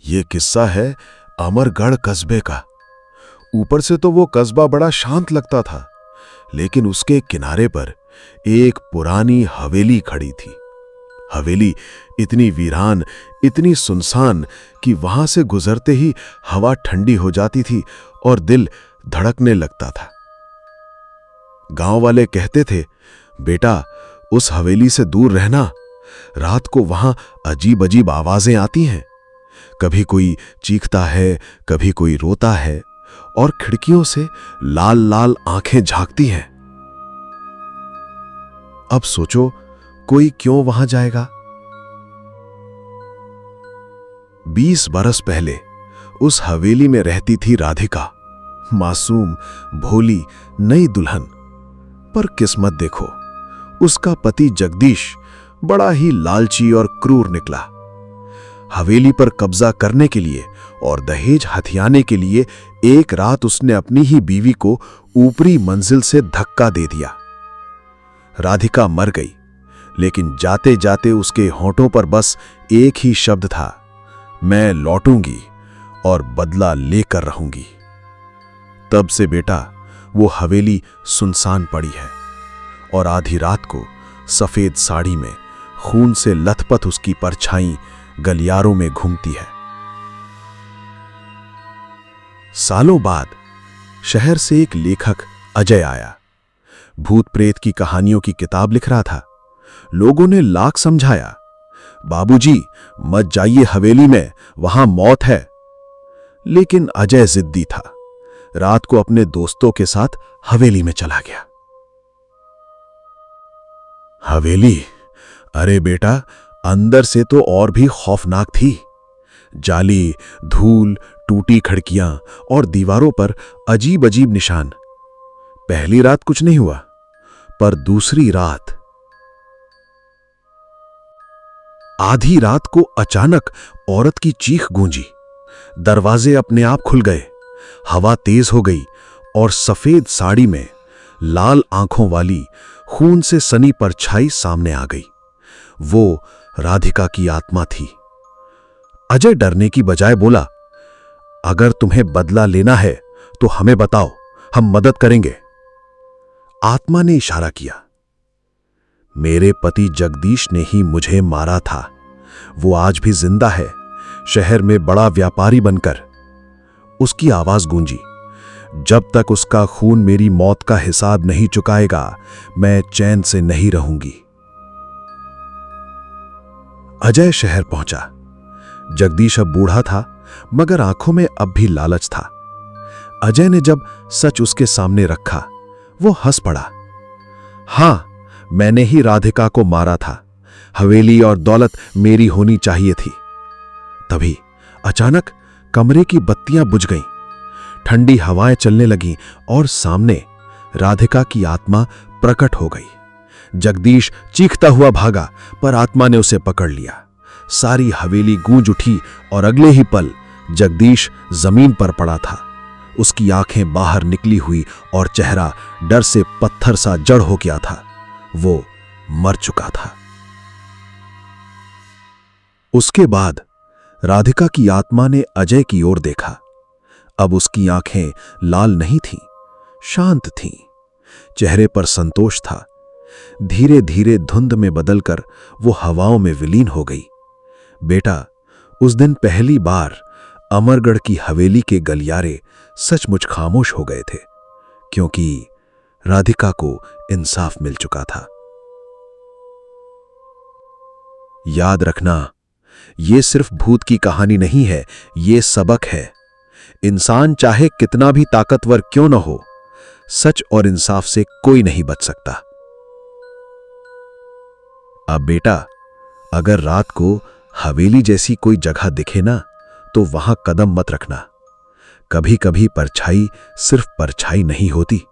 ये किस्सा है अमरगढ़ कस्बे का। ऊपर से तो वो कस्बा बड़ा शांत लगता था, लेकिन उसके किनारे पर एक पुरानी हवेली खड़ी थी। हवेली इतनी वीरान, इतनी सुनसान कि वहां से गुजरते ही हवा ठंडी हो जाती थी और दिल धड़कने लगता था। गांव वाले कहते थे, बेटा उस हवेली से दूर रहना, रात को वहां अजीब अजीब आवाजें आती हैं। कभी कोई चीखता है, कभी कोई रोता है, और खिड़कियों से लाल लाल आंखें झांकती हैं। अब सोचो, कोई क्यों वहां जाएगा? 20 बरस पहले उस हवेली में रहती थी राधिका, मासूम, भोली, नई दुल्हन। पर किस्मत देखो, उसका पति जगदीश बड़ा ही लालची और क्रूर निकला। हवेली पर कब्जा करने के लिए और दहेज हथियाने के लिए एक रात उसने अपनी ही बीवी को ऊपरी मंजिल से धक्का दे दिया। राधिका मर गई, लेकिन जाते जाते उसके होंठों पर बस एक ही शब्द था, मैं लौटूंगी और बदला लेकर रहूंगी। तब से बेटा वो हवेली सुनसान पड़ी है और आधी रात को सफेद साड़ी में खून से लथपथ उसकी परछाई गलियारों में घूमती है। सालों बाद शहर से एक लेखक अजय आया। भूत प्रेत की कहानियों की किताब लिख रहा था। लोगों ने लाख समझाया, बाबूजी मत जाइए हवेली में, वहां मौत है। लेकिन अजय जिद्दी था। रात को अपने दोस्तों के साथ हवेली में चला गया। हवेली, अरे बेटा, अंदर से तो और भी खौफनाक थी। जाली, धूल, टूटी खिड़कियां और दीवारों पर अजीब अजीब निशान। पहली रात कुछ नहीं हुआ, पर दूसरी रात, आधी रात को अचानक औरत की चीख गूंजी। दरवाजे अपने आप खुल गए, हवा तेज हो गई और सफेद साड़ी में लाल आंखों वाली खून से सनी परछाई सामने आ गई। वो राधिका की आत्मा थी। अजय डरने की बजाय बोला, अगर तुम्हें बदला लेना है तो हमें बताओ, हम मदद करेंगे। आत्मा ने इशारा किया, मेरे पति जगदीश ने ही मुझे मारा था। वो आज भी जिंदा है, शहर में बड़ा व्यापारी बनकर। उसकी आवाज गूंजी, जब तक उसका खून मेरी मौत का हिसाब नहीं चुकाएगा, मैं चैन से नहीं रहूंगी। अजय शहर पहुंचा। जगदीश अब बूढ़ा था, मगर आंखों में अब भी लालच था। अजय ने जब सच उसके सामने रखा, वो हंस पड़ा। हां, मैंने ही राधिका को मारा था। हवेली और दौलत मेरी होनी चाहिए थी। तभी अचानक कमरे की बत्तियां बुझ गईं, ठंडी हवाएं चलने लगीं और सामने राधिका की आत्मा प्रकट हो गई। जगदीश चीखता हुआ भागा, पर आत्मा ने उसे पकड़ लिया। सारी हवेली गूंज उठी और अगले ही पल जगदीश जमीन पर पड़ा था। उसकी आंखें बाहर निकली हुई और चेहरा डर से पत्थर सा जड़ हो गया था। वो मर चुका था। उसके बाद राधिका की आत्मा ने अजय की ओर देखा। अब उसकी आंखें लाल नहीं थीं, शांत थीं। चेहरे पर संतोष था। धीरे धीरे धुंध में बदलकर वो हवाओं में विलीन हो गई। बेटा, उस दिन पहली बार अमरगढ़ की हवेली के गलियारे सचमुच खामोश हो गए थे, क्योंकि राधिका को इंसाफ मिल चुका था। याद रखना, ये सिर्फ भूत की कहानी नहीं है, ये सबक है। इंसान चाहे कितना भी ताकतवर क्यों न हो, सच और इंसाफ से कोई नहीं बच सकता। अब बेटा, अगर रात को हवेली जैसी कोई जगह दिखे ना, तो वहां कदम मत रखना। कभी कभी परछाई सिर्फ परछाई नहीं होती।